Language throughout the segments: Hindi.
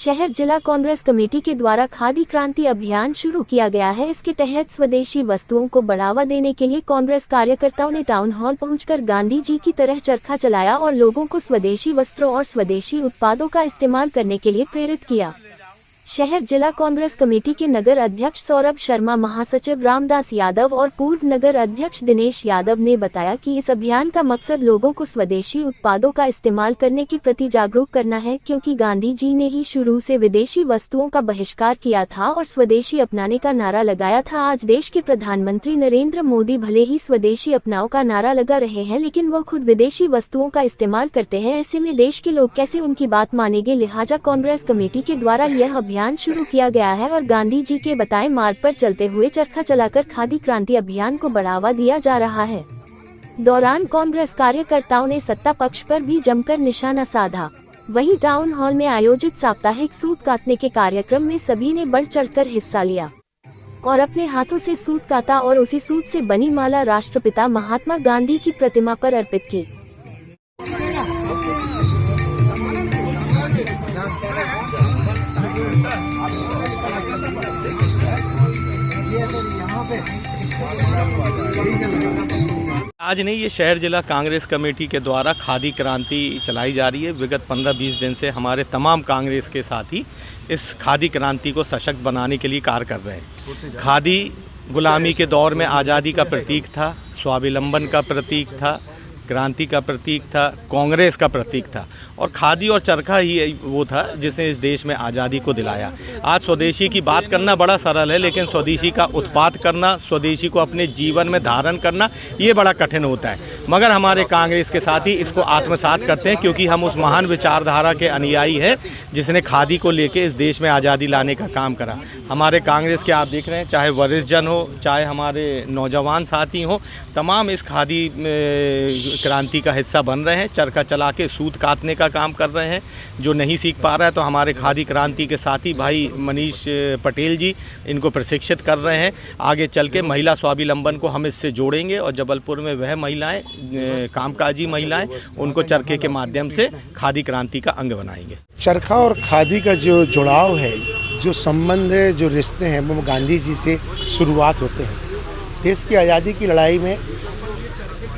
शहर जिला कांग्रेस कमेटी के द्वारा खादी क्रांति अभियान शुरू किया गया है। इसके तहत स्वदेशी वस्तुओं को बढ़ावा देने के लिए कांग्रेस कार्यकर्ताओं ने टाउन हॉल पहुंचकर गांधी जी की तरह चरखा चलाया और लोगों को स्वदेशी वस्त्रों और स्वदेशी उत्पादों का इस्तेमाल करने के लिए प्रेरित किया। शहर जिला कांग्रेस कमेटी के नगर अध्यक्ष सौरभ शर्मा, महासचिव रामदास यादव और पूर्व नगर अध्यक्ष दिनेश यादव ने बताया कि इस अभियान का मकसद लोगों को स्वदेशी उत्पादों का इस्तेमाल करने के प्रति जागरूक करना है, क्योंकि गांधी जी ने ही शुरू से विदेशी वस्तुओं का बहिष्कार किया था और स्वदेशी अपनाने का नारा लगाया था। आज देश के प्रधानमंत्री नरेंद्र मोदी भले ही स्वदेशी अपनाओ का नारा लगा रहे हैं, लेकिन वो खुद विदेशी वस्तुओं का इस्तेमाल करते हैं। ऐसे में देश के लोग कैसे उनकी बात मानेंगे, लिहाजा कांग्रेस कमेटी के द्वारा यह अभियान शुरू किया गया है और गांधी जी के बताए मार्ग पर चलते हुए चरखा चलाकर खादी क्रांति अभियान को बढ़ावा दिया जा रहा है। दौरान कांग्रेस कार्यकर्ताओं ने सत्ता पक्ष पर भी जमकर निशाना साधा। वहीं टाउन हॉल में आयोजित साप्ताहिक सूत काटने के कार्यक्रम में सभी ने बढ़ चढ़कर हिस्सा लिया और अपने हाथों से सूत काटा और उसी सूत से बनी माला राष्ट्रपिता महात्मा गांधी की प्रतिमा पर अर्पित की। आज नहीं, ये शहर जिला कांग्रेस कमेटी के द्वारा खादी क्रांति चलाई जा रही है। विगत 15-20 दिन से हमारे तमाम कांग्रेस के साथी इस खादी क्रांति को सशक्त बनाने के लिए कार्य कर रहे हैं। खादी गुलामी के दौर में आज़ादी का प्रतीक था, स्वावलंबन का प्रतीक था, क्रांति का प्रतीक था, कांग्रेस का प्रतीक था और खादी और चरखा ही वो था जिसने इस देश में आज़ादी को दिलाया। आज स्वदेशी की बात करना बड़ा सरल है, लेकिन स्वदेशी का उत्पाद करना, स्वदेशी को अपने जीवन में धारण करना, ये बड़ा कठिन होता है। मगर हमारे कांग्रेस के साथी इसको आत्मसात करते हैं, क्योंकि हम उस महान विचारधारा के अनुयायी हैं जिसने खादी को लेके इस देश में आज़ादी लाने का काम करा। हमारे कांग्रेस के आप देख रहे हैं, चाहे वरिष्ठ जन हो, चाहे हमारे नौजवान साथी हो, तमाम इस खादी क्रांति का हिस्सा बन रहे हैं। चरखा चला के सूत काटने का काम कर रहे हैं। जो नहीं सीख पा रहा है तो हमारे खादी क्रांति के साथी भाई मनीष पटेल जी इनको प्रशिक्षित कर रहे हैं। आगे चल के महिला स्वावलंबन को हम इससे जोड़ेंगे और जबलपुर में वह महिलाएं, कामकाजी महिलाएं, उनको चरखे के माध्यम से खादी क्रांति का अंग बनाएंगे। चरखा और खादी का जो जुड़ाव है, जो संबंध है, जो रिश्ते हैं, वो गांधी जी से शुरुआत होते हैं। देश की आज़ादी की लड़ाई में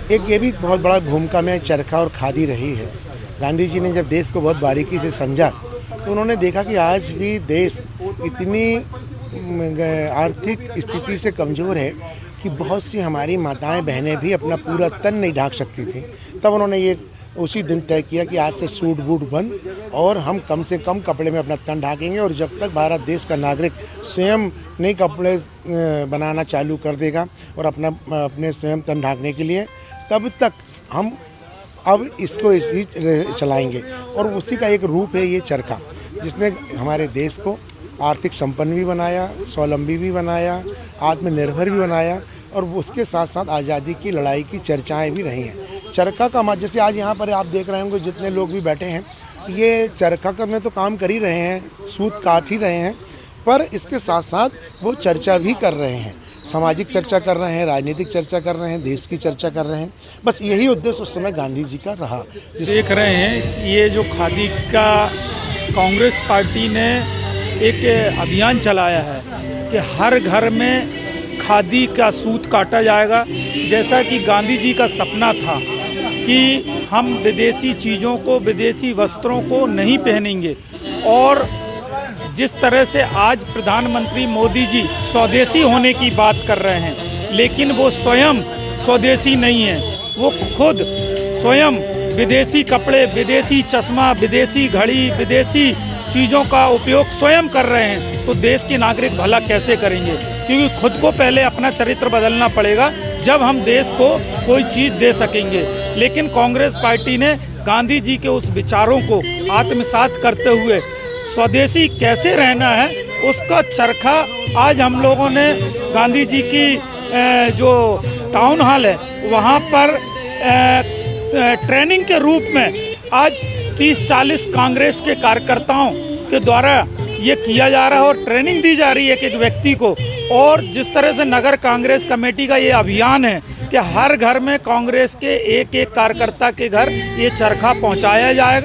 एक ये भी बहुत बड़ा भूमिका में चरखा और खादी रही है। गांधी जी ने जब देश को बहुत बारीकी से समझा तो उन्होंने देखा कि आज भी देश इतनी आर्थिक स्थिति से कमज़ोर है कि बहुत सी हमारी माताएं बहनें भी अपना पूरा तन नहीं ढाँक सकती थी। तब उन्होंने ये उसी दिन तय किया कि आज से सूट बूट बंद और हम कम से कम कपड़े में अपना तन ढाकेंगे, और जब तक भारत देश का नागरिक स्वयं नए कपड़े बनाना चालू कर देगा और अपने स्वयं तन ढाकने के लिए, तब तक हम अब इसको इसी चलाएंगे। और उसी का एक रूप है ये चरखा, जिसने हमारे देश को आर्थिक संपन्न भी बनाया, स्वावलंबी भी बनाया, आत्मनिर्भर भी बनाया, और उसके साथ साथ आज़ादी की लड़ाई की चर्चाएं भी रही हैं। चरखा का जैसे आज यहाँ पर आप देख रहे होंगे, जितने लोग भी बैठे हैं, ये चरखा करने तो काम कर ही रहे हैं, सूत काट ही रहे हैं, पर इसके साथ साथ वो चर्चा भी कर रहे हैं, सामाजिक चर्चा कर रहे हैं, राजनीतिक चर्चा कर रहे हैं, देश की चर्चा कर रहे हैं। बस यही उद्देश्य उस समय गांधी जी का रहा। देख रहे हैं ये जो खादी का कांग्रेस पार्टी ने एक अभियान चलाया है कि हर घर में खादी का सूत काटा जाएगा। जैसा कि गांधी जी का सपना था कि हम विदेशी चीज़ों को, विदेशी वस्त्रों को नहीं पहनेंगे, और जिस तरह से आज प्रधानमंत्री मोदी जी स्वदेशी होने की बात कर रहे हैं, लेकिन वो स्वयं स्वदेशी नहीं है। वो खुद स्वयं विदेशी कपड़े, विदेशी चश्मा, विदेशी घड़ी, विदेशी चीज़ों का उपयोग स्वयं कर रहे हैं। तो देश के नागरिक भला कैसे करेंगे? क्योंकि खुद को पहले अपना चरित्र बदलना पड़ेगा, जब हम देश को कोई चीज़ दे सकेंगे। लेकिन कांग्रेस पार्टी ने गांधी जी के उस विचारों को आत्मसात करते हुए स्वदेशी कैसे रहना है उसका चरखा आज हम लोगों ने गांधी जी की जो टाउन हॉल है वहाँ पर ट्रेनिंग के रूप में आज 30-40 कांग्रेस के कार्यकर्ताओं के द्वारा ये किया जा रहा है और ट्रेनिंग दी जा रही है एक व्यक्ति को। और जिस तरह से नगर कांग्रेस कमेटी का ये अभियान है कि हर घर में कांग्रेस के एक कार्यकर्ता के घर ये चरखा पहुंचाया जाएगा।